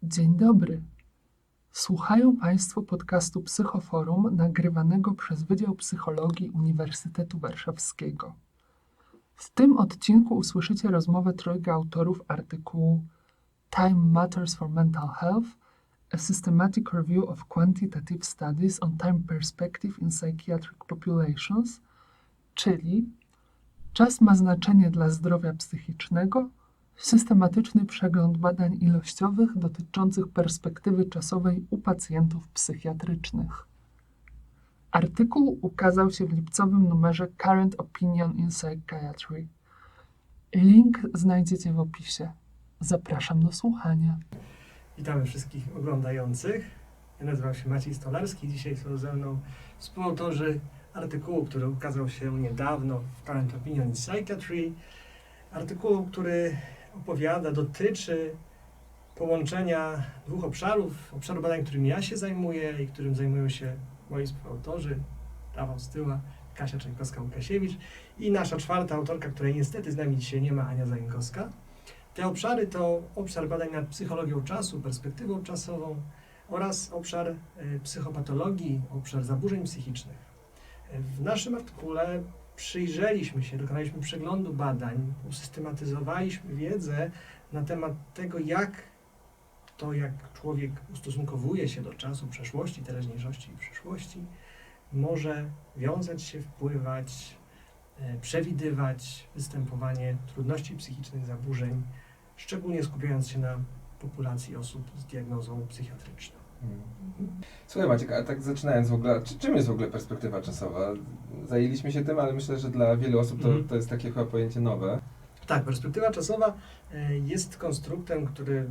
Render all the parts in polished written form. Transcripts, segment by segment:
Dzień dobry. Słuchają Państwo podcastu Psychoforum nagrywanego przez Wydział Psychologii Uniwersytetu Warszawskiego. W tym odcinku usłyszycie rozmowę trojga autorów artykułu Time Matters for Mental Health – A Systematic Review of Quantitative Studies on Time Perspective in Psychiatric Populations, czyli Czas ma znaczenie dla zdrowia psychicznego, systematyczny przegląd badań ilościowych dotyczących perspektywy czasowej u pacjentów psychiatrycznych. Artykuł ukazał się w lipcowym numerze Current Opinion in Psychiatry. Link znajdziecie w opisie. Zapraszam do słuchania. Witamy wszystkich oglądających. Ja nazywam się Maciej Stolarski. Dzisiaj są ze mną współautorzy artykułu, który ukazał się niedawno w Current Opinion in Psychiatry. Artykułu, który dotyczy połączenia dwóch obszarów. Obszaru badań, którym ja się zajmuję i którym zajmują się moi współautorzy, Rafał Styła, Kasia Czańkowska-Łukasiewicz i nasza czwarta autorka, której niestety z nami dzisiaj nie ma, Ania Zająkowska. Te obszary to obszar badań nad psychologią czasu, perspektywą czasową oraz obszar psychopatologii, obszar zaburzeń psychicznych. W naszym artykule przyjrzeliśmy się, dokonaliśmy przeglądu badań, usystematyzowaliśmy wiedzę na temat tego, jak człowiek ustosunkowuje się do czasu, przeszłości, teraźniejszości i przyszłości, może wiązać się, wpływać, przewidywać występowanie trudności psychicznych, zaburzeń, szczególnie skupiając się na populacji osób z diagnozą psychiatryczną. Słuchaj Maciek, a tak zaczynając w ogóle, czym jest w ogóle perspektywa czasowa? Zajęliśmy się tym, ale myślę, że dla wielu osób to jest takie chyba pojęcie nowe. Tak, perspektywa czasowa jest konstruktem, który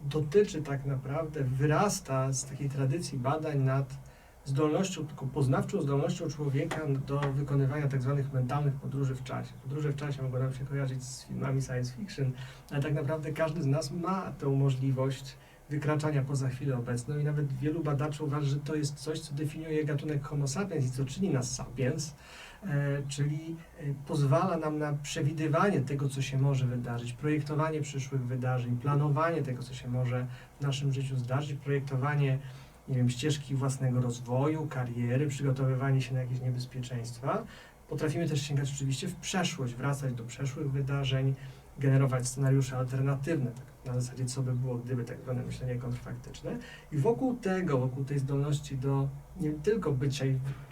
dotyczy tak naprawdę, wyrasta z takiej tradycji badań nad zdolnością, taką poznawczą zdolnością człowieka do wykonywania tak zwanych mentalnych podróży w czasie. Podróże w czasie mogą nam się kojarzyć z filmami science fiction, ale tak naprawdę każdy z nas ma tę możliwość wykraczania poza chwilę obecną i nawet wielu badaczy uważa, że to jest coś, co definiuje gatunek Homo sapiens i co czyni nas sapiens, czyli pozwala nam na przewidywanie tego, co się może wydarzyć, projektowanie przyszłych wydarzeń, planowanie tego, co się może w naszym życiu zdarzyć, projektowanie, ścieżki własnego rozwoju, kariery, przygotowywanie się na jakieś niebezpieczeństwa. Potrafimy też sięgać oczywiście w przeszłość, wracać do przeszłych wydarzeń, generować scenariusze alternatywne, tak na zasadzie co by było, gdyby, tak zwane myślenie kontrfaktyczne. I wokół tej zdolności do nie tylko bycia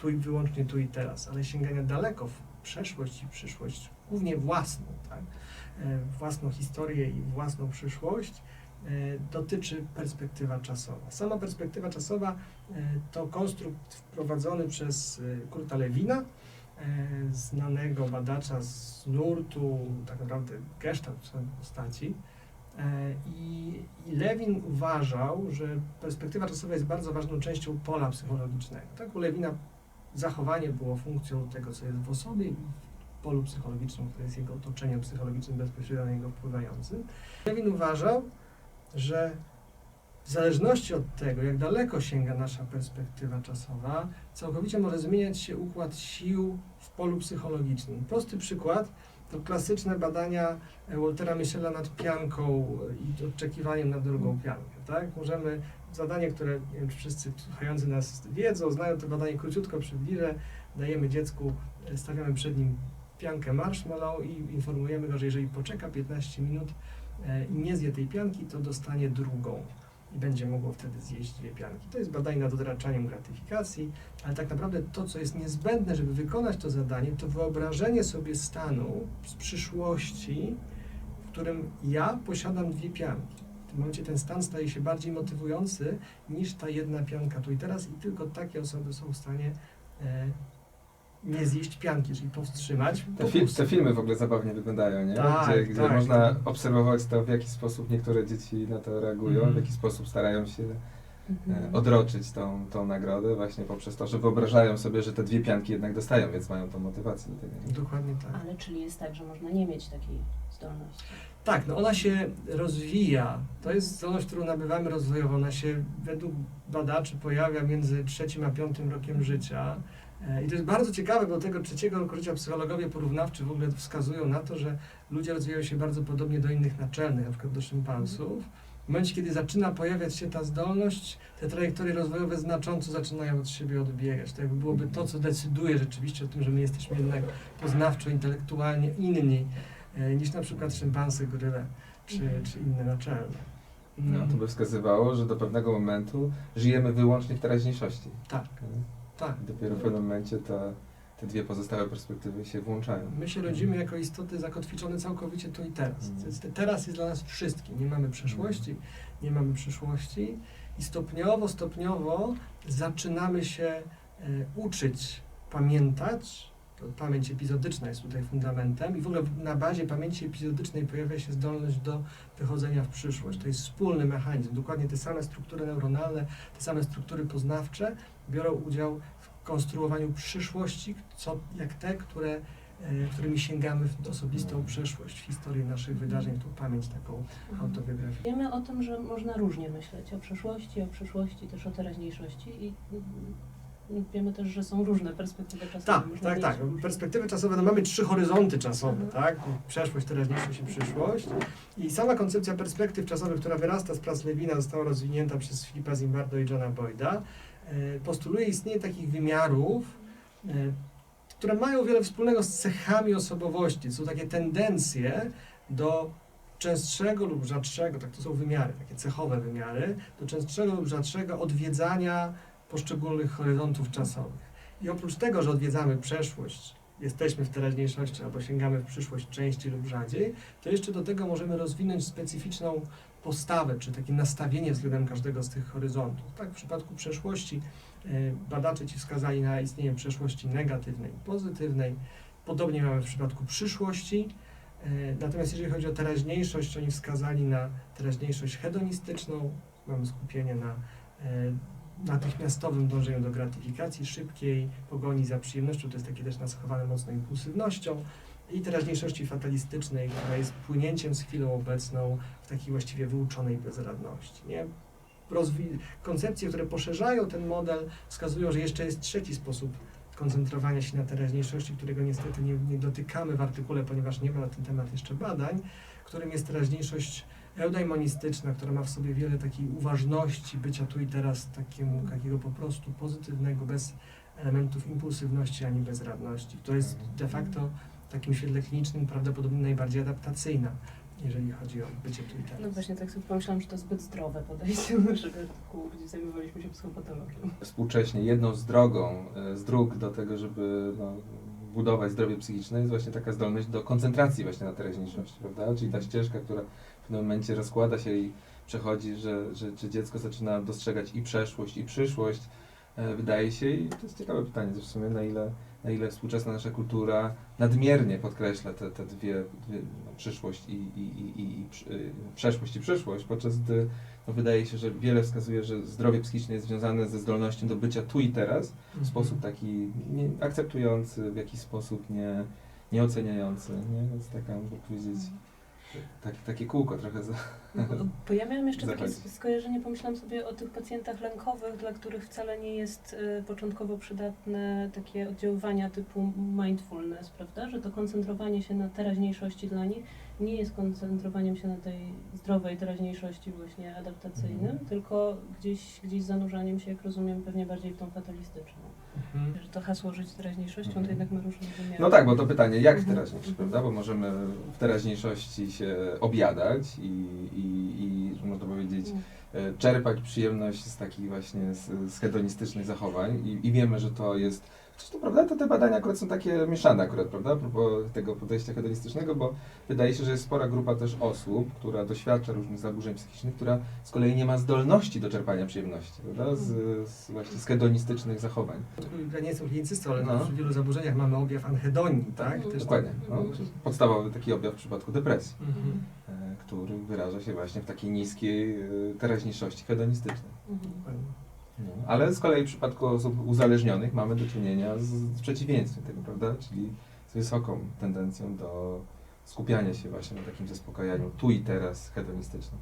wyłącznie tu i teraz, ale sięgania daleko w przeszłość i przyszłość, głównie własną, tak? Własną historię i własną przyszłość, dotyczy perspektywa czasowa. Sama perspektywa czasowa to konstrukt wprowadzony przez Kurta Lewina, znanego badacza z nurtu, tak naprawdę Gestalt w swojej postaci. I Lewin uważał, że perspektywa czasowa jest bardzo ważną częścią pola psychologicznego. Tak, u Lewina zachowanie było funkcją tego, co jest w osobie i w polu psychologicznym, które jest jego otoczeniem psychologicznym bezpośrednio na niego wpływającym. Lewin uważał, że w zależności od tego, jak daleko sięga nasza perspektywa czasowa, całkowicie może zmieniać się układ sił w polu psychologicznym. Prosty przykład to klasyczne badania Waltera Mischela nad pianką i oczekiwaniem na drugą piankę. Tak? Zadanie, które nie wiem, czy wszyscy słuchający nas wiedzą, znają to badanie, króciutko przybliżę, dajemy dziecku, stawiamy przed nim piankę marshmallow i informujemy go, że jeżeli poczeka 15 minut i nie zje tej pianki, to dostanie drugą i będzie mogło wtedy zjeść dwie pianki. To jest badanie nad odraczaniem gratyfikacji, ale tak naprawdę to, co jest niezbędne, żeby wykonać to zadanie, to wyobrażenie sobie stanu z przyszłości, w którym ja posiadam dwie pianki. W tym momencie ten stan staje się bardziej motywujący niż ta jedna pianka tu i teraz i tylko takie osoby są w stanie nie zjeść pianki, czyli powstrzymać. Te filmy w ogóle zabawnie wyglądają, nie? Tak, gdzie można obserwować to, w jaki sposób niektóre dzieci na to reagują, w jaki sposób starają się odroczyć tą nagrodę właśnie poprzez to, że wyobrażają sobie, że te dwie pianki jednak dostają, więc mają tą motywację do tego. Dokładnie tak. Ale czyli jest tak, że można nie mieć takiej zdolności? Tak, no ona się rozwija. To jest zdolność, którą nabywamy rozwojowo. Ona się według badaczy pojawia między 3. a 5. rokiem życia. I to jest bardzo ciekawe, bo do tego 3. roku życia psychologowie porównawczy w ogóle wskazują na to, że ludzie rozwijają się bardzo podobnie do innych naczelnych, na przykład do szympansów. W momencie, kiedy zaczyna pojawiać się ta zdolność, te trajektorie rozwojowe znacząco zaczynają od siebie odbiegać. To jakby byłoby to, co decyduje rzeczywiście o tym, że my jesteśmy jednak poznawczo, intelektualnie inni niż na przykład szympansy, goryle czy inne naczelne. No, to by wskazywało, że do pewnego momentu żyjemy wyłącznie w teraźniejszości. Tak, tak. Dopiero w pewnym momencie te dwie pozostałe perspektywy się włączają. My się rodzimy jako istoty zakotwiczone całkowicie tu i teraz. Teraz jest dla nas wszystkim. Nie mamy przeszłości, nie mamy przyszłości i stopniowo zaczynamy się uczyć, pamiętać. To pamięć epizodyczna jest tutaj fundamentem i w ogóle na bazie pamięci epizodycznej pojawia się zdolność do wychodzenia w przyszłość. To jest wspólny mechanizm. Dokładnie te same struktury neuronalne, te same struktury poznawcze biorą udział w konstruowaniu przyszłości, jak te, którymi sięgamy w osobistą przeszłość, w historię naszych wydarzeń, tą pamięć taką autobiograficzną. Wiemy o tym, że można różnie myśleć o przyszłości, też o teraźniejszości i wiemy też, że są różne perspektywy czasowe. Tak. Perspektywy czasowe, no mamy 3 horyzonty czasowe, Mhm. tak? Przeszłość, teraźniejszość i przyszłość. I sama koncepcja perspektyw czasowych, która wyrasta z prac Lewina, została rozwinięta przez Philippa Zimbardo i Johna Boyda, postuluje istnienie takich wymiarów, które mają wiele wspólnego z cechami osobowości. Są takie tendencje do częstszego lub rzadszego, tak to są wymiary, takie cechowe wymiary, do częstszego lub rzadszego odwiedzania poszczególnych horyzontów czasowych. I oprócz tego, że odwiedzamy przeszłość, jesteśmy w teraźniejszości albo sięgamy w przyszłość częściej lub rzadziej, to jeszcze do tego możemy rozwinąć specyficzną postawę, czy takie nastawienie względem każdego z tych horyzontów. Tak, w przypadku przeszłości badacze ci wskazali na istnienie przeszłości negatywnej i pozytywnej. Podobnie mamy w przypadku przyszłości. Natomiast jeżeli chodzi o teraźniejszość, oni wskazali na teraźniejszość hedonistyczną. Mamy skupienie na natychmiastowym dążeniu do gratyfikacji szybkiej, pogoni za przyjemnością, to jest takie też nacechowane mocno impulsywnością, i teraźniejszości fatalistycznej, która jest płynięciem z chwilą obecną w takiej właściwie wyuczonej bezradności. Nie? Koncepcje, które poszerzają ten model, wskazują, że jeszcze jest trzeci sposób koncentrowania się na teraźniejszości, którego niestety nie dotykamy w artykule, ponieważ nie ma na ten temat jeszcze badań, którym jest teraźniejszość eudaimonistyczna, która ma w sobie wiele takiej uważności, bycia tu i teraz, takiego po prostu pozytywnego, bez elementów impulsywności ani bezradności. To jest de facto w takim świetle klinicznym prawdopodobnie najbardziej adaptacyjna, jeżeli chodzi o bycie tu i teraz. No właśnie, tak sobie pomyślałam, że to zbyt zdrowe podejście, żeby gdzie zajmowaliśmy się psychopatologią. Współcześnie jedną z dróg do tego, żeby budować zdrowie psychiczne, jest właśnie taka zdolność do koncentracji właśnie na teraźniejszości, prawda? Czyli ta ścieżka, która w pewnym momencie rozkłada się i przechodzi, że dziecko zaczyna dostrzegać i przeszłość, i przyszłość. Wydaje się, i to jest ciekawe pytanie, w sumie na ile współczesna nasza kultura nadmiernie podkreśla te dwie przyszłość i przeszłość i przyszłość, podczas gdy wydaje się, że wiele wskazuje, że zdrowie psychiczne jest związane ze zdolnością do bycia tu i teraz w sposób taki akceptujący, w jakiś sposób nieoceniający, nie? Więc taka, można powiedzieć, takie kółko trochę Bo ja miałam jeszcze takie zachodzi. skojarzenie, pomyślałam sobie o tych pacjentach lękowych, dla których wcale nie jest początkowo przydatne takie oddziaływania typu mindfulness, prawda? Że to koncentrowanie się na teraźniejszości dla nich nie jest koncentrowaniem się na tej zdrowej teraźniejszości właśnie adaptacyjnym, tylko gdzieś zanurzaniem się, jak rozumiem, pewnie bardziej w tą fatalistyczną. Że to hasło żyć teraźniejszością to jednak ma różne wymiary. No tak, bo to pytanie, jak w teraźniejszości, prawda? Bo możemy w teraźniejszości się objadać i można powiedzieć, czerpać przyjemność z takich właśnie z hedonistycznych zachowań i wiemy, że to jest. Chociaż to prawda, to te badania akurat są takie mieszane akurat, prawda, a propos tego podejścia hedonistycznego, bo wydaje się, że jest spora grupa też osób, która doświadcza różnych zaburzeń psychicznych, która z kolei nie ma zdolności do czerpania przyjemności, prawda, właśnie z hedonistycznych zachowań. Ja nie jestem klinicystą, ale No. w wielu zaburzeniach mamy objaw anhedonii, tak? Też Dokładnie. tak. No, podstawowy taki objaw w przypadku depresji, Mhm. który wyraża się właśnie w takiej niskiej teraźniejszości hedonistycznej. Dokładnie. No, ale z kolei w przypadku osób uzależnionych mamy do czynienia z przeciwieństwem tego, prawda? Czyli z wysoką tendencją do skupiania się właśnie na takim zaspokajaniu tu i teraz hedonistycznym.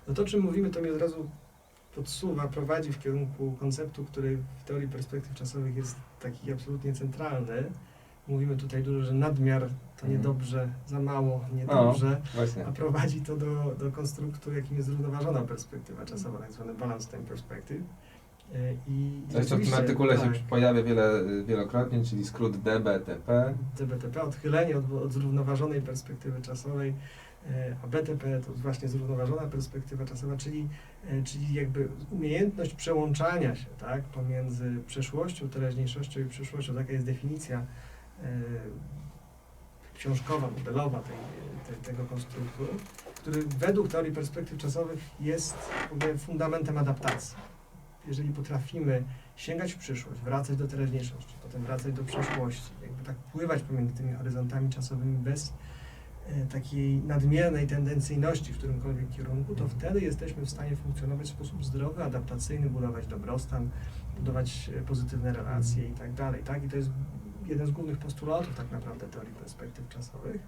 No to, o czym mówimy, to mnie od razu podsuwa, prowadzi w kierunku konceptu, który w teorii perspektyw czasowych jest taki absolutnie centralny, mówimy tutaj dużo, że nadmiar to Mhm. niedobrze, za mało niedobrze, Właśnie. a prowadzi to do konstruktu, jakim jest zrównoważona perspektywa czasowa, tak zwany balance time perspective. I To jeszcze w tym rzeczywiście, artykule tak, się pojawia wielokrotnie, czyli skrót DBTP. DBTP, odchylenie od zrównoważonej perspektywy czasowej, a BTP to właśnie zrównoważona perspektywa czasowa, czyli jakby umiejętność przełączania się, tak, pomiędzy przeszłością, teraźniejszością i przyszłością. Taka jest definicja książkowa, modelowa tego konstruktu, który według teorii perspektyw czasowych jest w ogóle fundamentem adaptacji. Jeżeli potrafimy sięgać w przyszłość, wracać do teraźniejszości, potem wracać do przeszłości, jakby tak pływać pomiędzy tymi horyzontami czasowymi bez takiej nadmiernej tendencyjności w którymkolwiek kierunku, to wtedy jesteśmy w stanie funkcjonować w sposób zdrowy, adaptacyjny, budować dobrostan, budować pozytywne relacje i tak dalej, tak? I to jest jeden z głównych postulatów tak naprawdę teorii perspektyw czasowych.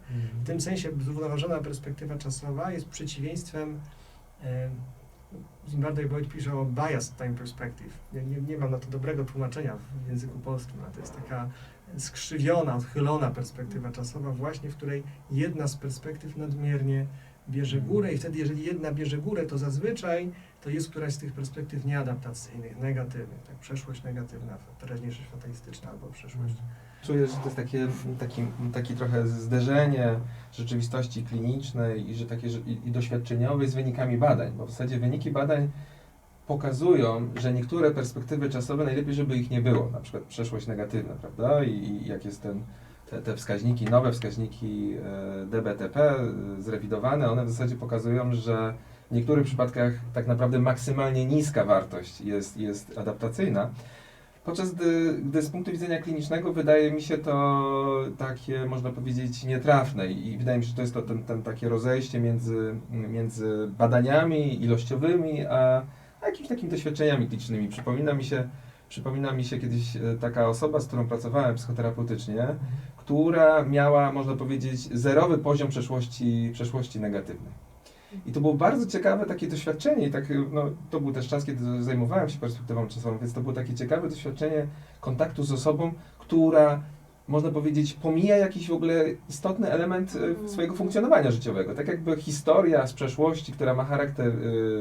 W tym sensie zrównoważona perspektywa czasowa jest przeciwieństwem, Zimbardo i Boyd pisze o biased time perspective. Nie mam na to dobrego tłumaczenia w języku polskim, ale to jest taka skrzywiona, odchylona perspektywa czasowa właśnie, w której jedna z perspektyw nadmiernie bierze górę i wtedy, jeżeli jedna bierze górę, to zazwyczaj to jest któraś z tych perspektyw nieadaptacyjnych, negatywnych, tak, przeszłość negatywna, teraźniejszość fatalistyczna albo przyszłość. Czuję, że to jest takie trochę zderzenie rzeczywistości klinicznej i że i doświadczeniowej z wynikami badań, bo w zasadzie wyniki badań pokazują, że niektóre perspektywy czasowe najlepiej, żeby ich nie było, na przykład przeszłość negatywna, prawda? I jak jest te wskaźniki, nowe wskaźniki DBTP zrewidowane, one w zasadzie pokazują, że w niektórych przypadkach tak naprawdę maksymalnie niska wartość jest adaptacyjna. Podczas gdy z punktu widzenia klinicznego wydaje mi się to takie, można powiedzieć, nietrafne i wydaje mi się, że to jest to takie rozejście między badaniami ilościowymi, a jakimiś takimi doświadczeniami klinicznymi. Przypomina mi się kiedyś taka osoba, z którą pracowałem psychoterapeutycznie, która miała, można powiedzieć, zerowy poziom przeszłości negatywnej. I to było bardzo ciekawe takie doświadczenie i tak, no, to był też czas, kiedy zajmowałem się perspektywą czasową, więc to było takie ciekawe doświadczenie kontaktu z osobą, która, można powiedzieć, pomija jakiś w ogóle istotny element swojego funkcjonowania życiowego. Tak jakby historia z przeszłości, która ma charakter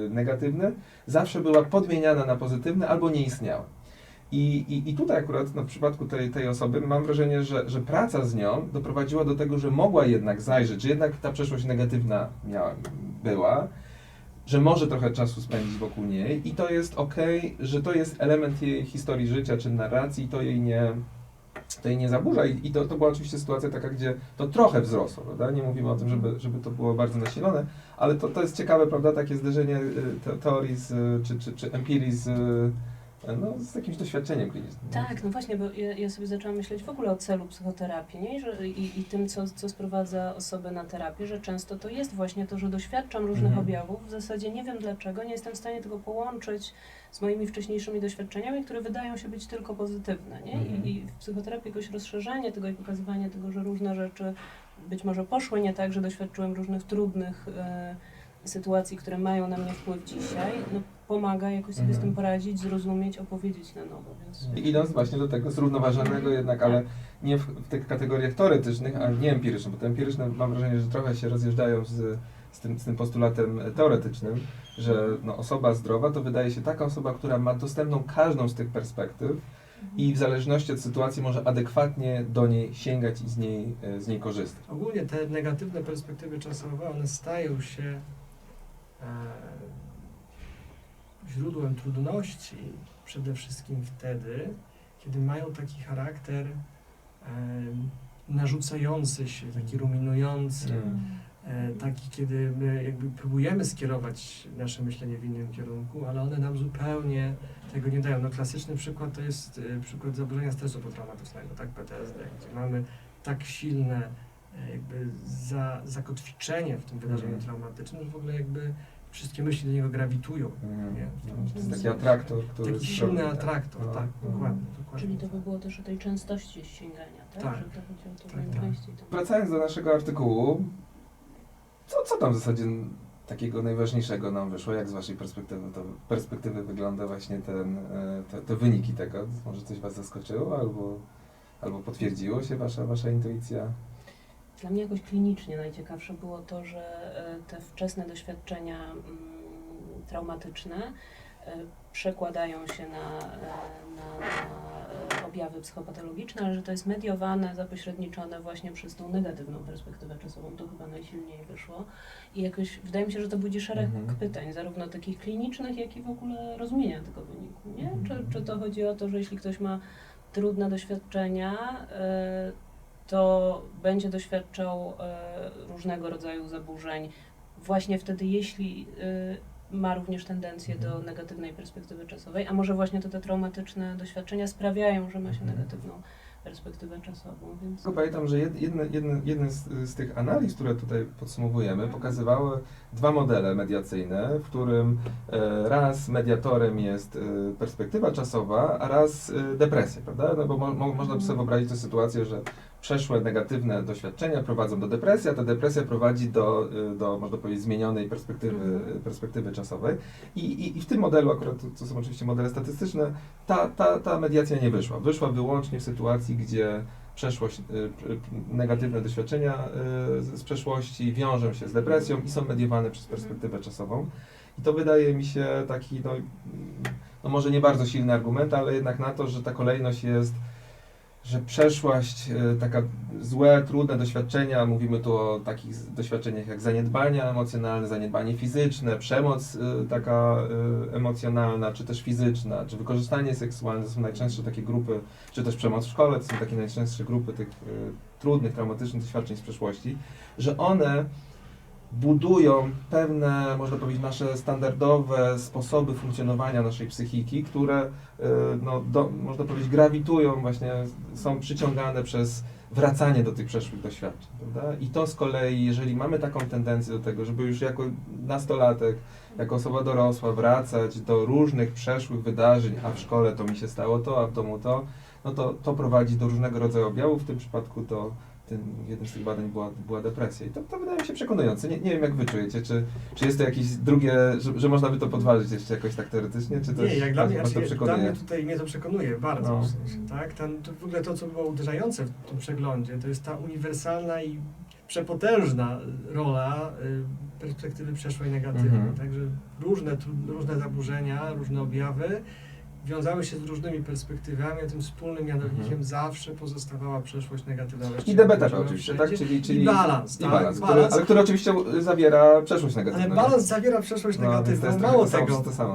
negatywny, zawsze była podmieniana na pozytywny albo nie istniała. I tutaj akurat, no, w przypadku tej osoby mam wrażenie, że praca z nią doprowadziła do tego, że mogła jednak zajrzeć, że jednak ta przeszłość negatywna była, że może trochę czasu spędzić wokół niej i to jest okej, że to jest element jej historii życia czy narracji i to jej nie zaburza. I to była oczywiście sytuacja taka, gdzie to trochę wzrosło, prawda? Nie mówimy o tym, żeby to było bardzo nasilone, ale to jest ciekawe, prawda, takie zderzenie teorii czy empirii z jakimś doświadczeniem klinicznym. Tak, no właśnie, bo ja sobie zaczęłam myśleć w ogóle o celu psychoterapii, nie? I tym, co sprowadza osobę na terapię, że często to jest właśnie to, że doświadczam różnych objawów, w zasadzie nie wiem dlaczego, nie jestem w stanie tego połączyć z moimi wcześniejszymi doświadczeniami, które wydają się być tylko pozytywne, nie? I w psychoterapii jakoś rozszerzanie tego i pokazywanie tego, że różne rzeczy być może poszły nie tak, że doświadczyłem różnych trudnych sytuacji, które mają na mnie wpływ dzisiaj, no, pomaga jakoś sobie z tym poradzić, zrozumieć, opowiedzieć na nowo. Więc... Idąc właśnie do tego zrównoważonego jednak, ale nie w tych kategoriach teoretycznych, a nie empirycznych, bo te empiryczne mam wrażenie, że trochę się rozjeżdżają z tym postulatem teoretycznym, że no, osoba zdrowa to wydaje się taka osoba, która ma dostępną każdą z tych perspektyw i w zależności od sytuacji może adekwatnie do niej sięgać i z niej korzystać. Ogólnie te negatywne perspektywy czasowe, one stają się źródłem trudności przede wszystkim wtedy, kiedy mają taki charakter narzucający się, taki ruminujący, taki, kiedy my jakby próbujemy skierować nasze myślenie w innym kierunku, ale one nam zupełnie tego nie dają. No, klasyczny przykład to jest przykład zaburzenia stresu potraumatycznego, tak, PTSD, gdzie mamy tak silne jakby zakotwiczenie w tym wydarzeniu traumatycznym, że w ogóle jakby wszystkie myśli do niego grawitują. Nie? To jest taki atraktor, który... Taki silny atraktor, tak, dokładnie. Czyli to by było też o tej częstości sięgania, tak? Tak. Że to chodzi o to, że Tak, im tak. częściej to... Wracając do naszego artykułu, co tam w zasadzie takiego najważniejszego nam wyszło? Jak z waszej perspektywy wygląda właśnie te wyniki tego? Może coś was zaskoczyło albo albo potwierdziło się wasza intuicja? Dla mnie jakoś klinicznie najciekawsze było to, że te wczesne doświadczenia traumatyczne przekładają się na objawy psychopatologiczne, ale że to jest mediowane, zapośredniczone właśnie przez tą negatywną perspektywę czasową. To chyba najsilniej wyszło. I jakoś wydaje mi się, że to budzi szereg pytań, zarówno takich klinicznych, jak i w ogóle rozumienia tego wyniku. Nie? Czy to chodzi o to, że jeśli ktoś ma trudne doświadczenia, to będzie doświadczał różnego rodzaju zaburzeń właśnie wtedy, jeśli ma również tendencję do negatywnej perspektywy czasowej, a może właśnie te traumatyczne doświadczenia sprawiają, że ma się negatywną perspektywę czasową. Więc... Pamiętam, że jedne z tych analiz, które tutaj podsumowujemy, pokazywały dwa modele mediacyjne, w którym raz mediatorem jest perspektywa czasowa, a raz depresja, prawda? No bo można by sobie wyobrazić tę sytuację, że przeszłe negatywne doświadczenia prowadzą do depresji, a ta depresja prowadzi do można powiedzieć, zmienionej perspektywy czasowej. I w tym modelu, akurat to są oczywiście modele statystyczne, ta mediacja nie wyszła. Wyszła wyłącznie w sytuacji, gdzie przeszłość, negatywne doświadczenia z przeszłości wiążą się z depresją i są mediowane przez perspektywę czasową. I to wydaje mi się taki, no może nie bardzo silny argument, ale jednak na to, że ta kolejność jest, że przeszłość, taka złe, trudne doświadczenia, mówimy tu o takich doświadczeniach jak zaniedbania emocjonalne, zaniedbanie fizyczne, przemoc taka emocjonalna, czy też fizyczna, czy wykorzystanie seksualne, to są najczęstsze takie grupy, czy też przemoc w szkole, to są takie najczęstsze grupy tych trudnych, traumatycznych doświadczeń z przeszłości, że one budują pewne, można powiedzieć, nasze standardowe sposoby funkcjonowania naszej psychiki, które, można powiedzieć, grawitują, właśnie są przyciągane przez wracanie do tych przeszłych doświadczeń, prawda? I to z kolei, jeżeli mamy taką tendencję do tego, żeby już jako nastolatek, jako osoba dorosła wracać do różnych przeszłych wydarzeń, a w szkole to mi się stało to, a w domu to, no to prowadzi do różnego rodzaju objawów, w tym przypadku jednym z tych badań była depresja. I to wydaje mi się przekonujące. Nie wiem, jak wy czujecie, czy jest to jakieś drugie, że można by to podważyć jeszcze jakoś tak teoretycznie, czy też nie, jak dla mnie, was to przekonuje? mnie to przekonuje bardzo. No. W sensie, tak? W ogóle to, co było uderzające w tym przeglądzie, to jest ta uniwersalna i przepotężna rola perspektywy przeszłej negatywnej. Także różne zaburzenia, różne objawy wiązały się z różnymi perspektywami, a tym wspólnym mianownikiem zawsze pozostawała przeszłość negatywna. I DBTP oczywiście, tak? Czyli i balans, tak? Balans, który oczywiście zawiera przeszłość negatywną. Ale balans zawiera przeszłość negatywną. Więc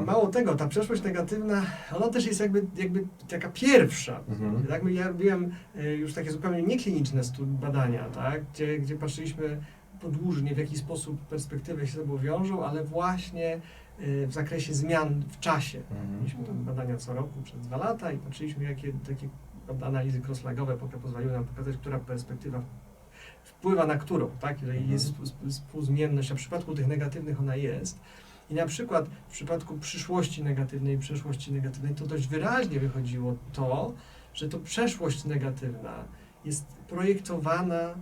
Mało tego, ta przeszłość negatywna, ona też jest jakby taka pierwsza. Tak? Ja robiłem już takie zupełnie niekliniczne badania, tak? Gdzie patrzyliśmy podłużnie, w jaki sposób perspektywy się ze sobą wiążą, ale właśnie w zakresie zmian w czasie. Mieliśmy tam badania co roku przez 2 lata i patrzyliśmy, jakie takie analizy crosslagowe pozwoliły nam pokazać, która perspektywa wpływa na którą, tak? Jeżeli jest współzmienność, a w przypadku tych negatywnych ona jest. I na przykład w przypadku przyszłości negatywnej i przeszłości negatywnej to dość wyraźnie wychodziło to, że to przeszłość negatywna jest projektowana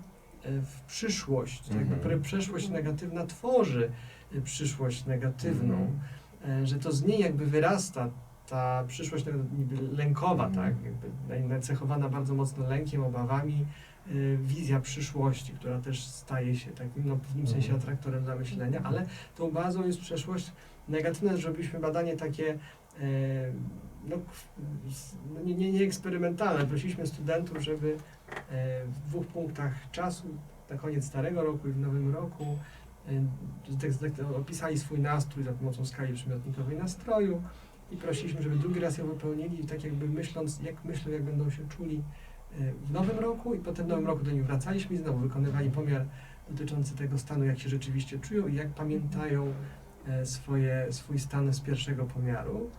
w przyszłość. Tak? Przeszłość negatywna tworzy przyszłość negatywną, że to z niej jakby wyrasta ta przyszłość niby lękowa, tak? Jakby nacechowana bardzo mocno lękiem, obawami, wizja przyszłości, która też staje się takim, w pewnym sensie atraktorem dla myślenia, ale tą bazą jest przeszłość negatywna. Zrobiliśmy badanie takie nie eksperymentalne. Prosiliśmy studentów, żeby w 2 punktach czasu, na koniec starego roku i w nowym roku, opisali swój nastrój za pomocą skali przymiotnikowej nastroju i prosiliśmy, żeby drugi raz ją wypełnili, tak jakby myśląc, jak myślą, jak będą się czuli w nowym roku, i potem w nowym roku do nich wracaliśmy i znowu wykonywali pomiar dotyczący tego stanu, jak się rzeczywiście czują i jak pamiętają swój stan z pierwszego pomiaru.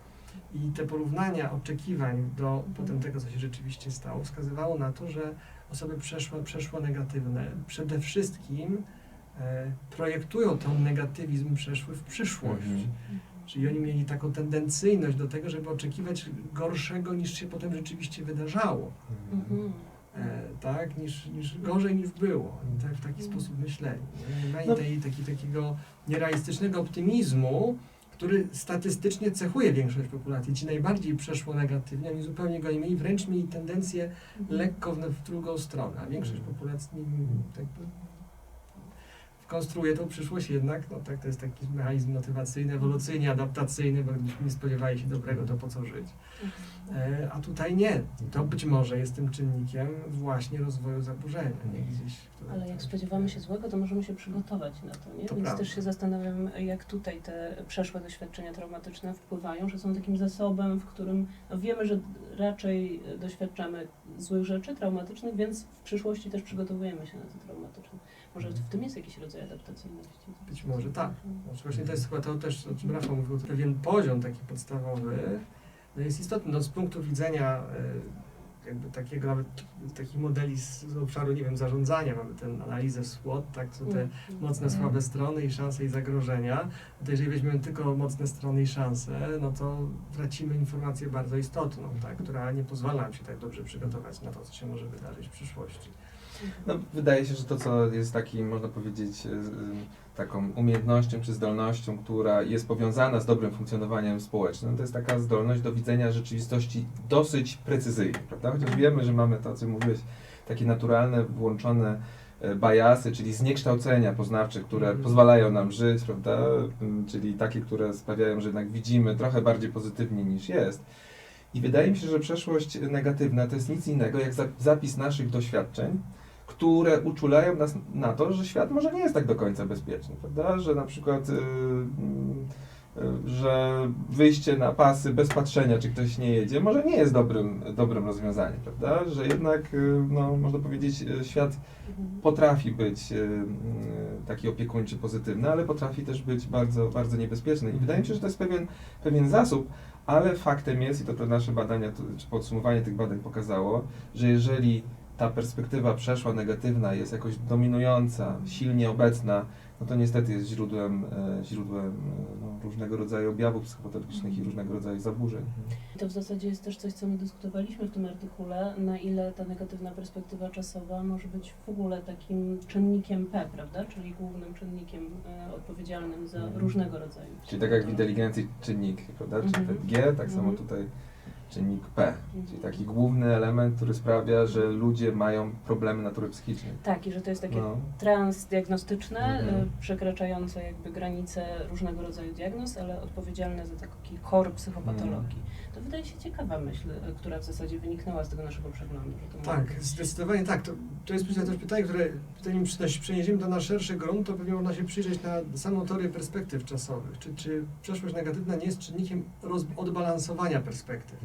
I te porównania oczekiwań do potem tego, co się rzeczywiście stało, wskazywało na to, że osoby przeszło negatywne przede wszystkim projektują ten negatywizm przeszły w przyszłość. Czyli oni mieli taką tendencyjność do tego, żeby oczekiwać gorszego, niż się potem rzeczywiście wydarzało. Tak? Niż gorzej niż było. Oni tak, w taki sposób myśleli. Nie mieli takiego nierealistycznego optymizmu, który statystycznie cechuje większość populacji. Ci najbardziej przeszło negatywnie, oni zupełnie go nie mieli, wręcz mieli tendencję lekko w drugą stronę, a większość populacji konstruuje tą przyszłość jednak, no tak, to jest taki mechanizm motywacyjny, ewolucyjny, adaptacyjny, bo gdybyśmy nie spodziewali się dobrego, to po co żyć. A tutaj nie. To być może jest tym czynnikiem właśnie rozwoju zaburzenia. Nie gdzieś, Ale jak spodziewamy się złego, to możemy się przygotować na to, nie? To Więc prawda. też się zastanawiam, jak tutaj te przeszłe doświadczenia traumatyczne wpływają, że są takim zasobem, w którym no wiemy, że raczej doświadczamy złych rzeczy traumatycznych, więc w przyszłości też przygotowujemy się na te traumatyczne. Może w tym jest jakiś rodzaj adaptacyjności? Być może tak. Znaczy właśnie to jest chyba to też, o czym Rafał mówił, pewien poziom taki podstawowy, no jest istotny. No z punktu widzenia jakby takiego nawet takich modeli z obszaru, nie wiem, zarządzania, mamy tę analizę SWOT, tak, są te mocne, słabe strony i szanse i zagrożenia. To jeżeli weźmiemy tylko mocne strony i szanse, no to tracimy informację bardzo istotną, tak, która nie pozwala nam się tak dobrze przygotować na to, co się może wydarzyć w przyszłości. No, wydaje się, że to, co jest takim, można powiedzieć, taką umiejętnością czy zdolnością, która jest powiązana z dobrym funkcjonowaniem społecznym, to jest taka zdolność do widzenia rzeczywistości dosyć precyzyjnie, prawda? Chociaż wiemy, że mamy to, co mówiłeś, takie naturalne, włączone biasy, czyli zniekształcenia poznawcze, które pozwalają nam żyć, prawda? Czyli takie, które sprawiają, że jednak widzimy trochę bardziej pozytywnie niż jest. I wydaje mi się, że przeszłość negatywna to jest nic innego jak zapis naszych doświadczeń, które uczulają nas na to, że świat może nie jest tak do końca bezpieczny, prawda? Że na przykład, że wyjście na pasy bez patrzenia, czy ktoś nie jedzie, może nie jest dobrym rozwiązaniem, prawda? Że jednak, no, można powiedzieć, świat potrafi być taki opiekuńczy, pozytywny, ale potrafi też być bardzo, bardzo niebezpieczny. I wydaje mi się, że to jest pewien zasób, ale faktem jest, i to nasze badania, czy podsumowanie tych badań pokazało, że jeżeli ta perspektywa przeszła negatywna jest jakoś dominująca, silnie obecna, no to niestety jest źródłem no, różnego rodzaju objawów psychopatologicznych i różnego rodzaju zaburzeń. I to w zasadzie jest też coś, co my dyskutowaliśmy w tym artykule, na ile ta negatywna perspektywa czasowa może być w ogóle takim czynnikiem P, prawda? Czyli głównym czynnikiem odpowiedzialnym za różnego rodzaju. Czyli tak jak w inteligencji czynnik, prawda? Czyli ten G, tak samo tutaj czynnik P, czyli taki główny element, który sprawia, że ludzie mają problemy natury psychicznej. Tak, i że to jest takie transdiagnostyczne, przekraczające jakby granice różnego rodzaju diagnoz, ale odpowiedzialne za taki core psychopatologii. To wydaje się ciekawa myśl, która w zasadzie wyniknęła z tego naszego przeglądu. Że to Tak, zdecydowanie tak. To jest myślę też pytanie, które zanim przeniesiemy to na szerszy grunt, to pewnie można się przyjrzeć na samą teorię perspektyw czasowych. Czy przeszłość negatywna nie jest czynnikiem odbalansowania perspektyw?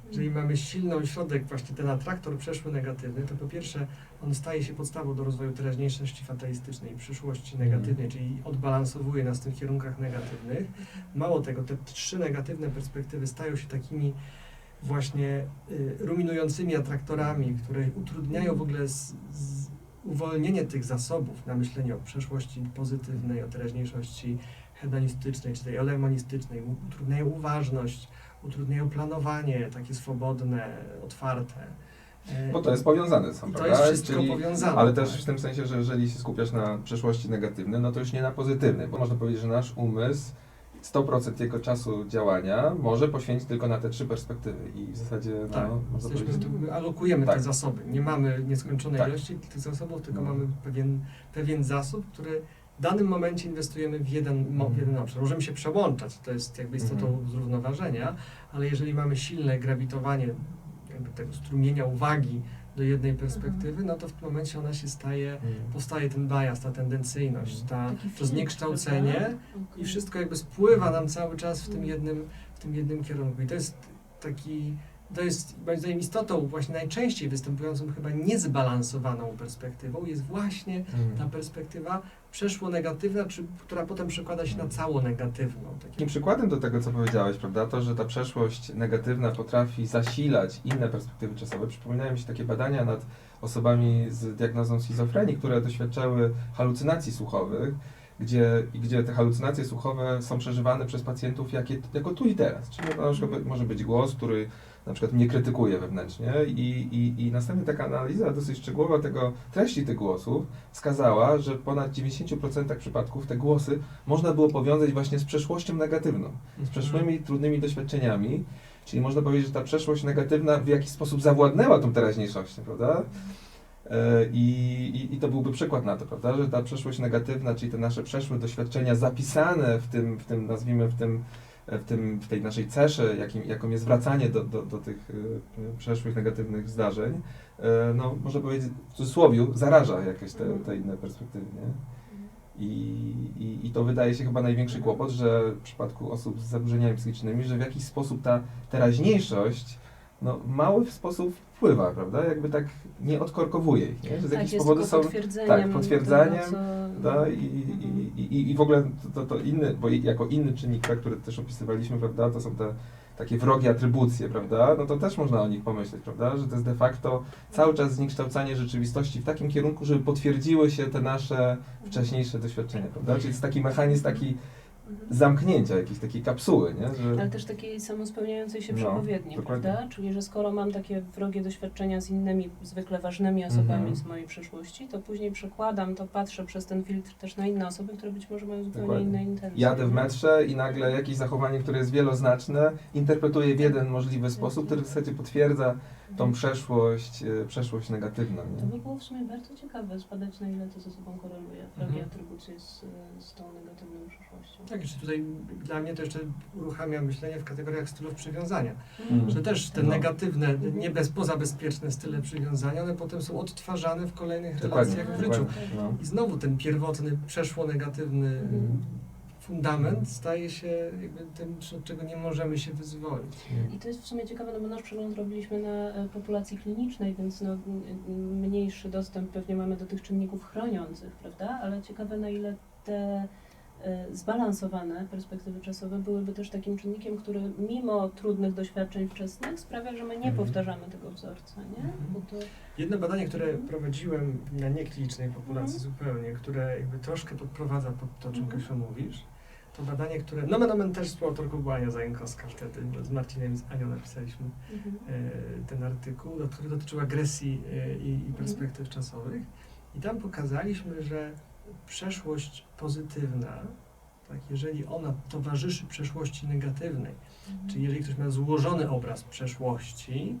Jeżeli mamy silny środek, właśnie ten atraktor przeszły negatywny, to po pierwsze on staje się podstawą do rozwoju teraźniejszości fatalistycznej, przyszłości negatywnej, czyli odbalansowuje nas w tych kierunkach negatywnych. Mało tego, te 3 negatywne perspektywy stają się takimi właśnie ruminującymi atraktorami, które utrudniają w ogóle uwolnienie tych zasobów na myślenie o przeszłości pozytywnej, o teraźniejszości hedonistycznej czy tej eulemonistycznej, utrudniają uważność, utrudniają planowanie takie swobodne, otwarte. Bo to jest powiązane są, to prawda? jest wszystko powiązane. Ale też w tym sensie, że jeżeli się skupiasz na przeszłości negatywnej, no to już nie na pozytywnej, bo można powiedzieć, że nasz umysł 100% jego czasu działania może poświęcić tylko na te 3 perspektywy i w zasadzie tak, można powiedzieć, my alokujemy tak. te zasoby. Nie mamy nieskończonej Tak. ilości tych zasobów, tylko mamy pewien zasób, który w danym momencie inwestujemy w jeden obszar. Możemy się przełączać, to jest jakby istotą zrównoważenia, ale jeżeli mamy silne grawitowanie jakby tego strumienia uwagi do jednej perspektywy, no to w tym momencie ona się powstaje ten bias, ta tendencyjność, to zniekształcenie i wszystko jakby spływa nam cały czas w tym jednym kierunku. I to jest moim zdaniem istotą właśnie najczęściej występującą chyba niezbalansowaną perspektywą jest właśnie ta perspektywa przeszło-negatywna, która potem przekłada się na cało negatywną. Takim przykładem do tego, co powiedziałeś, prawda, to, że ta przeszłość negatywna potrafi zasilać inne perspektywy czasowe. Przypominają mi się takie badania nad osobami z diagnozą schizofrenii, które doświadczały halucynacji słuchowych gdzie te halucynacje słuchowe są przeżywane przez pacjentów jako tu i teraz. Czyli na przykład może być głos, który na przykład mnie krytykuje wewnętrznie i następnie taka analiza dosyć szczegółowa treści tych głosów wskazała, że w ponad 90% przypadków te głosy można było powiązać właśnie z przeszłością negatywną, z przeszłymi trudnymi doświadczeniami, czyli można powiedzieć, że ta przeszłość negatywna w jakiś sposób zawładnęła tą teraźniejszością, prawda? I to byłby przykład na to, prawda, że ta przeszłość negatywna, czyli te nasze przeszłe doświadczenia zapisane w tej naszej cesze, jaką jest wracanie do tych przeszłych negatywnych zdarzeń, no można powiedzieć w cudzysłowie, zaraża jakieś te inne perspektywy, nie? I to wydaje się chyba największy kłopot, że w przypadku osób z zaburzeniami psychicznymi, że w jakiś sposób ta teraźniejszość w mały sposób wpływa, prawda? Jakby tak nie odkorkowuje ich, nie? Że z jakichś powodów są potwierdzeniem, i w ogóle to inny, bo jako inny czynnik, który też opisywaliśmy, prawda, to są te takie wrogie atrybucje, prawda? No to też można o nich pomyśleć, prawda? Że to jest de facto cały czas zniekształcanie rzeczywistości w takim kierunku, żeby potwierdziły się te nasze wcześniejsze doświadczenia, prawda? Czyli jest taki mechanizm zamknięcia, jakiejś takiej kapsuły, nie? Że... Ale też takiej samospełniającej się przepowiedni, prawda? Czyli, że skoro mam takie wrogie doświadczenia z innymi zwykle ważnymi osobami z mojej przeszłości, to później przekładam to, patrzę przez ten filtr też na inne osoby, które być może mają zupełnie inne intencje. Jadę w metrze i nagle jakieś zachowanie, które jest wieloznaczne, interpretuję w jeden możliwy sposób, który w zasadzie potwierdza tą przeszłość negatywną. Nie? To by było w sumie bardzo ciekawe zbadać, na ile to ze sobą koreluje, wrogie atrybucje z tą negatywną przeszłością. Tak, jeszcze tutaj dla mnie to jeszcze uruchamia myślenie w kategoriach stylów przywiązania. Że też te negatywne, pozabezpieczne style przywiązania, one potem są odtwarzane w kolejnych relacjach w życiu. I znowu ten pierwotny, przeszło negatywny fundament staje się jakby tym, od czego nie możemy się wyzwolić. I to jest w sumie ciekawe, no bo nasz przegląd robiliśmy na populacji klinicznej, więc no, mniejszy dostęp pewnie mamy do tych czynników chroniących, prawda? Ale ciekawe, na ile te zbalansowane perspektywy czasowe byłyby też takim czynnikiem, który mimo trudnych doświadczeń wczesnych sprawia, że my nie powtarzamy tego wzorca, nie? Bo to... Jedno badanie, które prowadziłem na nieklinicznej populacji zupełnie, które jakby troszkę podprowadza pod to, o czym Kasiu mówisz, to badanie, które nomen też współautorką była Ania Zająkowska wtedy, z Marcinem i z Anią napisaliśmy ten artykuł, który dotyczył agresji i perspektyw czasowych. I tam pokazaliśmy, że przeszłość pozytywna, tak, jeżeli ona towarzyszy przeszłości negatywnej, czyli jeżeli ktoś ma złożony obraz przeszłości,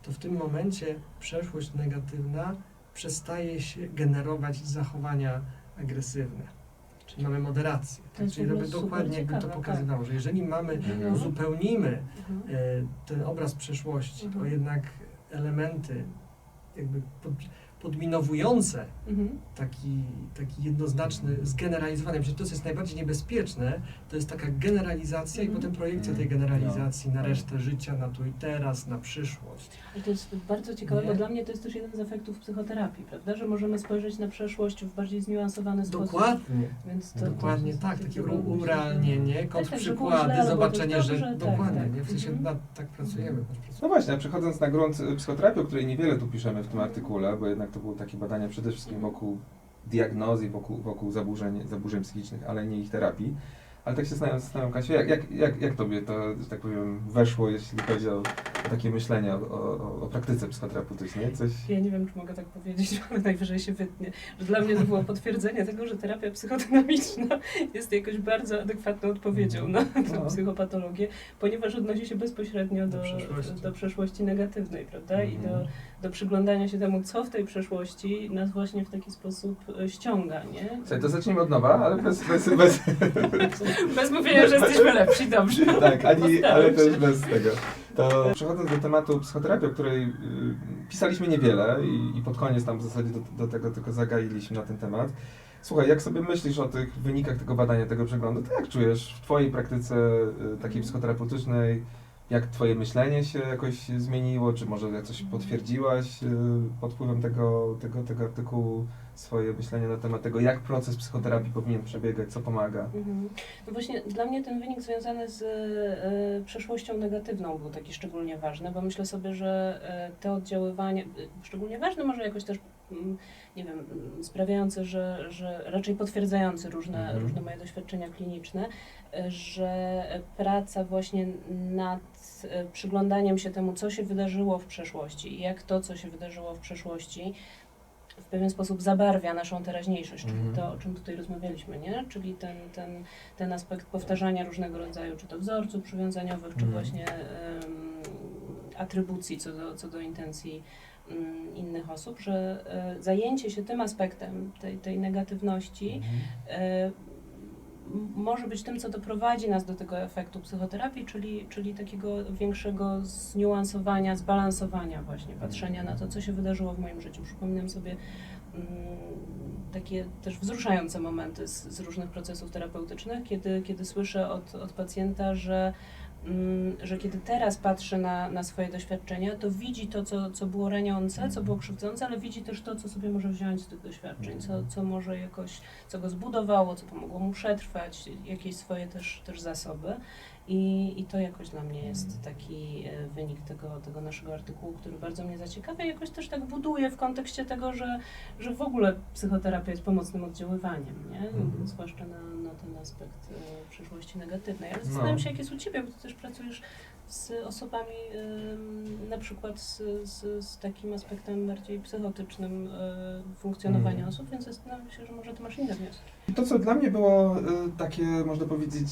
to w tym momencie przeszłość negatywna przestaje się generować zachowania agresywne. Czyli mamy moderację. Tak? Czyli dokładnie jakby to pokazywało, że jeżeli uzupełnimy ten obraz przeszłości o jednak elementy jakby podminowujące taki jednoznaczny, zgeneralizowany. Myślę, że to, co jest najbardziej niebezpieczne, to jest taka generalizacja i potem projekcja tej generalizacji na resztę życia, na tu i teraz, na przyszłość. I to jest bardzo ciekawe, bo dla mnie to jest też jeden z efektów psychoterapii, prawda? Że możemy spojrzeć na przeszłość w bardziej zniuansowany sposób. Dokładnie. Więc dokładnie tak, takie urealnienie, kontrprzykłady, zobaczenie, że dokładnie, nie? W sensie tak pracujemy. No właśnie, a przechodząc na grunt psychoterapii, o której niewiele tu piszemy w tym artykule, bo jednak to były takie badania przede wszystkim wokół diagnozy, wokół zaburzeń psychicznych, ale nie ich terapii. Ale tak się zastanawiam, Kasiu, jak tobie to, że tak powiem, weszło, jeśli chodzi o takie myślenie o praktyce psychoterapeutycznej? Coś... Ja nie wiem, czy mogę tak powiedzieć, ale najwyżej się wytnie. Że dla mnie to było potwierdzenie tego, że terapia psychodynamiczna jest jakoś bardzo adekwatną odpowiedzią na tę psychopatologię, ponieważ odnosi się bezpośrednio do przeszłości negatywnej, prawda? I do przyglądania się temu, co w tej przeszłości nas właśnie w taki sposób ściąga, nie? Słuchaj, to zacznijmy od nowa, ale bez mówienia, że jesteśmy lepsi, dobrze. Tak, ale też bez tego. To przechodząc do tematu psychoterapii, o której pisaliśmy niewiele i pod koniec tam w zasadzie do tego tylko zagailiśmy na ten temat. Słuchaj, jak sobie myślisz o tych wynikach tego badania, tego przeglądu, to jak czujesz w twojej praktyce takiej psychoterapeutycznej, jak twoje myślenie się jakoś zmieniło, czy może coś potwierdziłaś pod wpływem tego artykułu? swoje myślenie na temat tego, jak proces psychoterapii powinien przebiegać, co pomaga. No właśnie dla mnie ten wynik związany z przeszłością negatywną był taki szczególnie ważny, bo myślę sobie, że te oddziaływania, szczególnie ważne może jakoś też, nie wiem, sprawiające, że raczej potwierdzające różne moje doświadczenia kliniczne, że praca właśnie nad przyglądaniem się temu, co się wydarzyło w przeszłości i jak to, co się wydarzyło w przeszłości, w pewien sposób zabarwia naszą teraźniejszość, czyli to, o czym tutaj rozmawialiśmy, nie? Czyli ten aspekt powtarzania różnego rodzaju, czy to wzorców przywiązaniowych, czy właśnie atrybucji co do intencji innych osób, że zajęcie się tym aspektem tej negatywności może być tym, co doprowadzi nas do tego efektu psychoterapii, czyli takiego większego zniuansowania, zbalansowania właśnie, patrzenia na to, co się wydarzyło w moim życiu. Przypominam sobie takie też wzruszające momenty z różnych procesów terapeutycznych, kiedy słyszę od pacjenta, że kiedy teraz patrzy na swoje doświadczenia, to widzi to, co było raniące, co było krzywdzące, ale widzi też to, co sobie może wziąć z tych doświadczeń, co może jakoś, co go zbudowało, co pomogło mu przetrwać, jakieś swoje też zasoby. I to jakoś dla mnie jest taki wynik tego naszego artykułu, który bardzo mnie zaciekawia i jakoś też tak buduje w kontekście tego, że w ogóle psychoterapia jest pomocnym oddziaływaniem, nie? Zwłaszcza na ten aspekt przyszłości negatywnej. Ale zastanawiam się, jak jest u Ciebie, bo Ty też pracujesz z osobami na przykład z takim aspektem bardziej psychotycznym funkcjonowania osób, więc zastanawiam się, że może Ty masz inne wnioski. I to, co dla mnie było takie, można powiedzieć,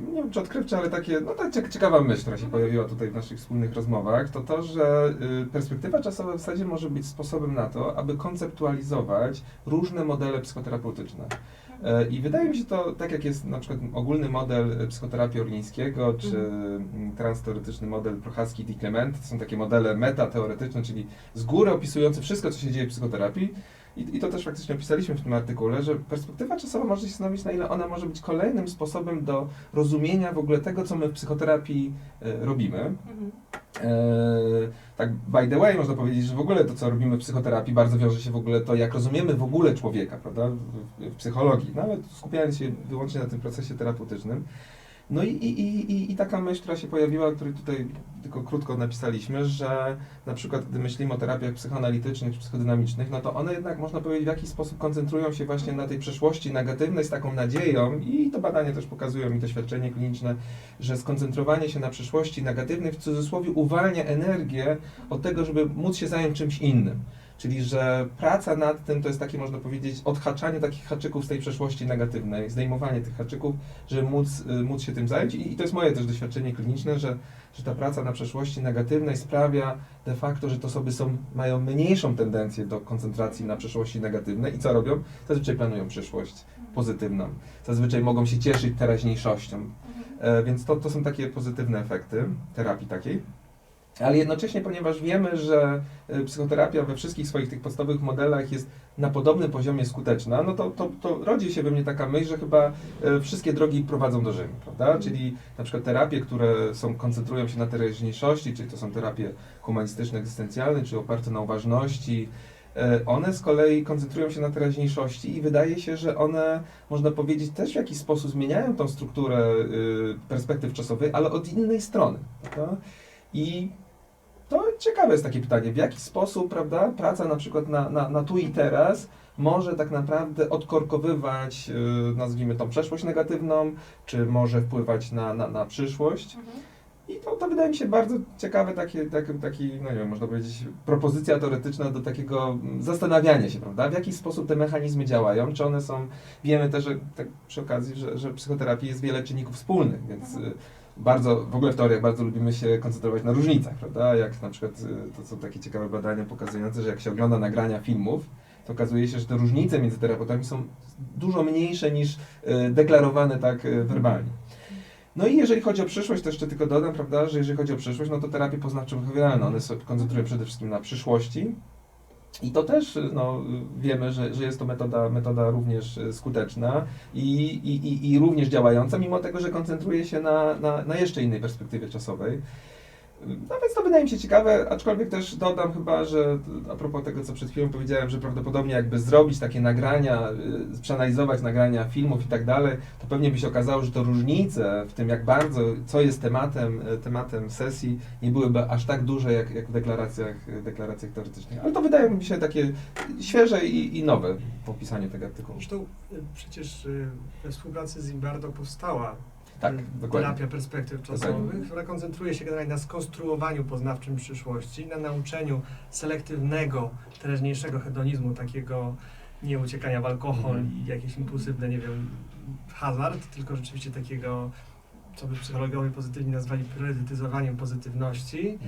nie wiem czy odkrywcze, ale takie, no ta ciekawa myśl, która się pojawiła tutaj w naszych wspólnych rozmowach, to że perspektywa czasowa w zasadzie może być sposobem na to, aby konceptualizować różne modele psychoterapeutyczne. I wydaje mi się to, tak jak jest na przykład ogólny model psychoterapii Orlińskiego, czy transteoretyczny model Prochaski i Clement, to są takie modele metateoretyczne, czyli z góry opisujące wszystko, co się dzieje w psychoterapii. I to też faktycznie opisaliśmy w tym artykule, że perspektywa czasowa może się stanowić, na ile ona może być kolejnym sposobem do rozumienia w ogóle tego, co my w psychoterapii robimy. Tak by the way, można powiedzieć, że w ogóle to, co robimy w psychoterapii, bardzo wiąże się w ogóle to, jak rozumiemy w ogóle człowieka, prawda, w psychologii, no ale skupiając się wyłącznie na tym procesie terapeutycznym. No i taka myśl, która się pojawiła, o której tutaj tylko krótko napisaliśmy, że na przykład gdy myślimy o terapiach psychoanalitycznych czy psychodynamicznych, no to one jednak, można powiedzieć, w jakiś sposób koncentrują się właśnie na tej przeszłości negatywnej z taką nadzieją i to badania też pokazują i doświadczenie kliniczne, że skoncentrowanie się na przeszłości negatywnej w cudzysłowie uwalnia energię od tego, żeby móc się zająć czymś innym. Czyli, że praca nad tym to jest takie, można powiedzieć, odhaczanie takich haczyków z tej przeszłości negatywnej, zdejmowanie tych haczyków, żeby móc się tym zająć. I to jest moje też doświadczenie kliniczne, że ta praca na przeszłości negatywnej sprawia de facto, że te osoby mają mniejszą tendencję do koncentracji na przeszłości negatywnej. I co robią? Zazwyczaj planują przyszłość pozytywną. Zazwyczaj mogą się cieszyć teraźniejszością. Więc to są takie pozytywne efekty terapii takiej. Ale jednocześnie, ponieważ wiemy, że psychoterapia we wszystkich swoich tych podstawowych modelach jest na podobnym poziomie skuteczna, no to rodzi się we mnie taka myśl, że chyba wszystkie drogi prowadzą do Rzymu, prawda? Czyli na przykład terapie, które koncentrują się na teraźniejszości, czyli to są terapie humanistyczne, egzystencjalne, czy oparte na uważności, one z kolei koncentrują się na teraźniejszości i wydaje się, że one, można powiedzieć, też w jakiś sposób zmieniają tą strukturę perspektyw czasowych, ale od innej strony, prawda? I to ciekawe jest takie pytanie, w jaki sposób, prawda, praca na przykład na tu i teraz może tak naprawdę odkorkowywać, nazwijmy tą przeszłość negatywną, czy może wpływać na przyszłość. I to wydaje mi się bardzo ciekawe, taki, no nie wiem, można powiedzieć, propozycja teoretyczna do takiego zastanawiania się, prawda, w jaki sposób te mechanizmy działają, czy one są, wiemy też, że tak przy okazji, że w psychoterapii jest wiele czynników wspólnych, więc w ogóle w teoriach bardzo lubimy się koncentrować na różnicach, prawda? Jak na przykład to są takie ciekawe badania pokazujące, że jak się ogląda nagrania filmów, to okazuje się, że te różnice między terapeutami są dużo mniejsze niż deklarowane tak werbalnie. No i jeżeli chodzi o przyszłość, to jeszcze tylko dodam, prawda, że jeżeli chodzi o przyszłość, no to terapie poznawczo-behawioralne, one się koncentrują przede wszystkim na przyszłości. I to też wiemy, że jest to metoda również skuteczna i również działająca, mimo tego, że koncentruje się na jeszcze innej perspektywie czasowej. No więc to wydaje mi się ciekawe, aczkolwiek też dodam chyba, że a propos tego, co przed chwilą powiedziałem, że prawdopodobnie jakby zrobić takie nagrania, przeanalizować nagrania filmów i tak dalej, to pewnie by się okazało, że to różnice w tym, jak bardzo, co jest tematem sesji, nie byłyby aż tak duże, jak w deklaracjach teoretycznych. Ale to wydaje mi się takie świeże i nowe po pisaniu tego artykułu. Zresztą przecież we współpracy z Zimbardo powstała Tak, dokładnie. terapia perspektyw czasowych, która koncentruje się generalnie na skonstruowaniu poznawczym przyszłości, na nauczeniu selektywnego, teraźniejszego hedonizmu, takiego nie uciekania w alkohol i jakieś impulsywne, nie wiem, hazard, tylko rzeczywiście takiego, co by psychologowie pozytywnie nazwali priorytetyzowaniem pozytywności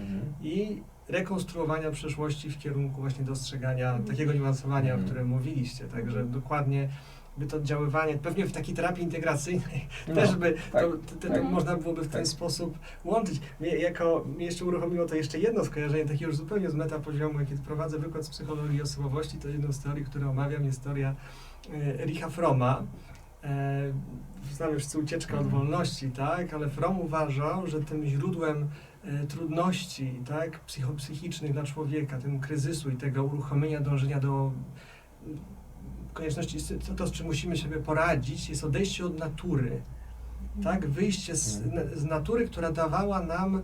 i rekonstruowania przyszłości w kierunku właśnie dostrzegania takiego niuansowania, o którym mówiliście. Także dokładnie by to oddziaływanie, pewnie w takiej terapii integracyjnej też by to można byłoby w ten sposób łączyć. Mnie jeszcze uruchomiło to jeszcze jedno skojarzenie, takie już zupełnie z metapoziomu, jakie prowadzę wykład z psychologii osobowości, to jedną z teorii, którą omawiam, jest teoria Ericha Fromma. Znamy wszyscy ucieczkę od wolności, tak? Ale Fromm uważał, że tym źródłem trudności, tak, psychicznych dla człowieka, tym kryzysu i tego uruchomienia, dążenia do konieczności, to z czym musimy sobie poradzić, jest odejście od natury, tak, wyjście z natury, która dawała nam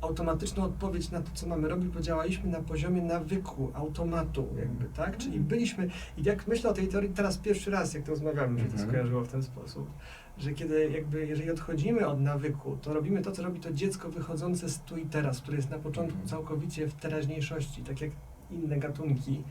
automatyczną odpowiedź na to, co mamy robić, bo działaliśmy na poziomie nawyku, automatu jakby, tak, czyli byliśmy, i jak myślę o tej teorii teraz pierwszy raz, jak to rozmawiamy, że to skojarzyło w ten sposób, że kiedy jakby, jeżeli odchodzimy od nawyku, to robimy to, co robi to dziecko wychodzące z tu i teraz, które jest na początku całkowicie w teraźniejszości, tak jak inne gatunki,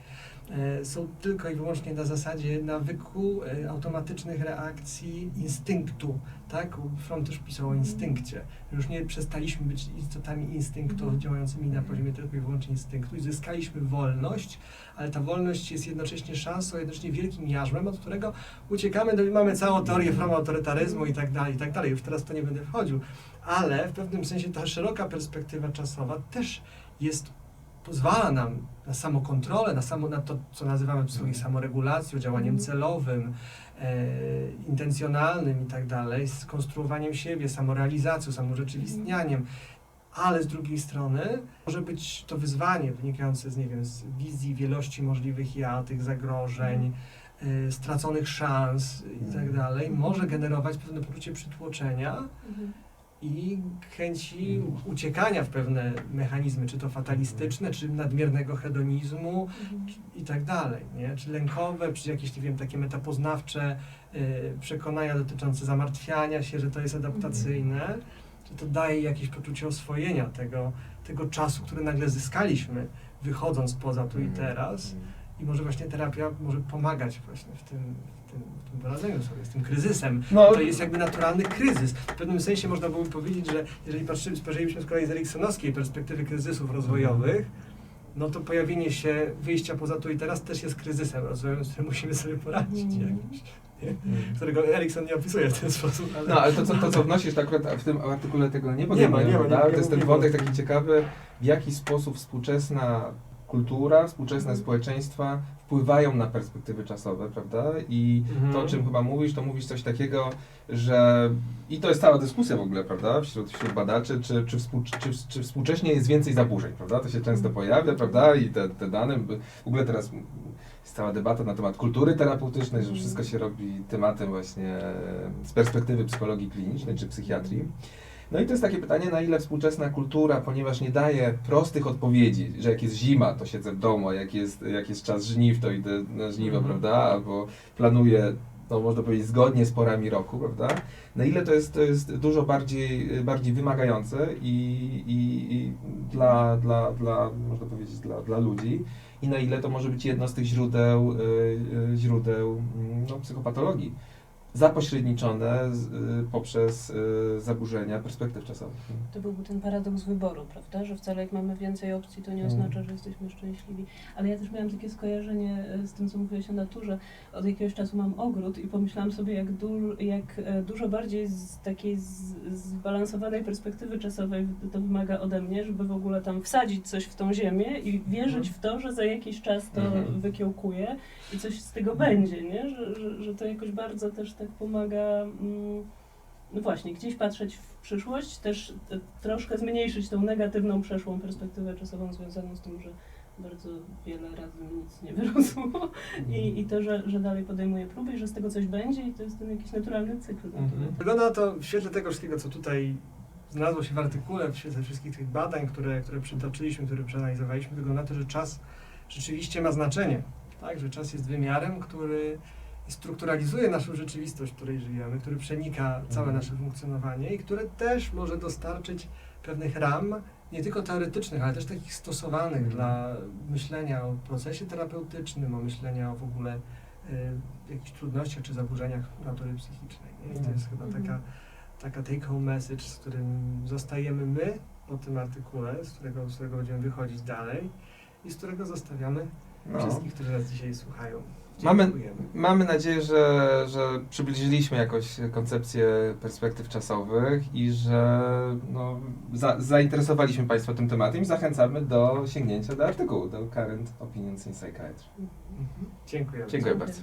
są tylko i wyłącznie na zasadzie nawyku, automatycznych reakcji, instynktu, tak? Fromm też pisał o instynkcie. Już nie przestaliśmy być istotami instynktu działającymi na poziomie tylko i wyłącznie instynktu i zyskaliśmy wolność, ale ta wolność jest jednocześnie szansą, jednocześnie wielkim jarzmem, od którego uciekamy, mamy całą teorię Fromma autorytaryzmu i tak dalej. Już teraz w to nie będę wchodził, ale w pewnym sensie ta szeroka perspektywa czasowa też pozwala nam na samokontrolę, na to, co nazywamy psychologią samoregulacją, działaniem celowym, intencjonalnym i tak dalej, z konstruowaniem siebie, samorealizacją, samorzeczywistnianiem, ale z drugiej strony może być to wyzwanie wynikające z, nie wiem, z wizji wielości możliwych ja, tych zagrożeń, straconych szans i tak dalej, może generować pewne poczucie przytłoczenia i chęci uciekania w pewne mechanizmy, czy to fatalistyczne, czy nadmiernego hedonizmu i tak dalej, nie? Czy lękowe, czy jakieś, nie wiem, takie metapoznawcze przekonania dotyczące zamartwiania się, że to jest adaptacyjne, że to daje jakieś poczucie oswojenia tego czasu, który nagle zyskaliśmy, wychodząc poza tu i teraz. I może właśnie terapia może pomagać właśnie w tym poradzeniu sobie z tym kryzysem. No. To jest jakby naturalny kryzys. W pewnym sensie można byłoby powiedzieć, że jeżeli spojrzylibyśmy z kolei z eriksonowskiej perspektywy kryzysów rozwojowych, no to pojawienie się wyjścia poza tu i teraz też jest kryzysem rozwojowym, z którym musimy sobie poradzić jakimś, którego Erikson nie opisuje w ten sposób. Ale... No, ale to co wnosisz, to akurat w tym artykule tego nie Nie podejmujemy, ma, to jest ten wątek taki ciekawy, w jaki sposób współczesna kultura, współczesne społeczeństwa wpływają na perspektywy czasowe, prawda? I to, o czym chyba mówisz, to mówisz coś takiego, że i to jest cała dyskusja w ogóle, prawda, wśród badaczy, czy współcześnie jest więcej zaburzeń, prawda? To się często pojawia, prawda? I te dane, w ogóle teraz jest cała debata na temat kultury terapeutycznej, że wszystko się robi tematem właśnie z perspektywy psychologii klinicznej czy psychiatrii. No i to jest takie pytanie, na ile współczesna kultura, ponieważ nie daje prostych odpowiedzi, że jak jest zima, to siedzę w domu, a jak jest czas żniw, to idę na żniwo, prawda, albo planuję, no można powiedzieć, zgodnie z porami roku, prawda, na ile to jest dużo bardziej wymagające i można powiedzieć, dla ludzi, i na ile to może być jedno z tych źródeł psychopatologii, zapośredniczone poprzez zaburzenia perspektyw czasowych. To byłby ten paradoks wyboru, prawda? Że wcale jak mamy więcej opcji, to nie oznacza, że jesteśmy szczęśliwi. Ale ja też miałam takie skojarzenie z tym, co mówiłeś o naturze. Od jakiegoś czasu mam ogród i pomyślałam sobie, jak dużo bardziej z takiej zbalansowanej perspektywy czasowej to wymaga ode mnie, żeby w ogóle tam wsadzić coś w tą ziemię i wierzyć w to, że za jakiś czas to wykiełkuje i coś z tego będzie, nie? Że to jakoś bardzo też tak pomaga no właśnie, gdzieś patrzeć w przyszłość, też troszkę zmniejszyć tą negatywną, przeszłą perspektywę czasową związaną z tym, że bardzo wiele razy nic nie wyrosło i to, że dalej podejmuje próby i że z tego coś będzie i to jest ten jakiś naturalny cykl. Wygląda to w świetle tego wszystkiego, co tutaj znalazło się w artykule, w świetle wszystkich tych badań, które przytoczyliśmy, które przeanalizowaliśmy, wygląda na to, że czas rzeczywiście ma znaczenie. Tak? Że czas jest wymiarem, który strukturalizuje naszą rzeczywistość, w której żyjemy, który przenika całe nasze funkcjonowanie i które też może dostarczyć pewnych ram, nie tylko teoretycznych, ale też takich stosowanych dla myślenia o procesie terapeutycznym, o myślenia o w ogóle jakichś trudnościach czy zaburzeniach natury psychicznej. Nie? I to jest chyba taka take-home message, z którym zostajemy my po tym artykule, z którego będziemy wychodzić dalej i z którego zostawiamy wszystkich, którzy nas dzisiaj słuchają. Mamy nadzieję, że przybliżyliśmy jakoś koncepcję perspektyw czasowych i że zainteresowaliśmy Państwa tym tematem i zachęcamy do sięgnięcia do artykułu, do Current Opinions in Psychiatry. Dziękuję. Dziękuję bardzo.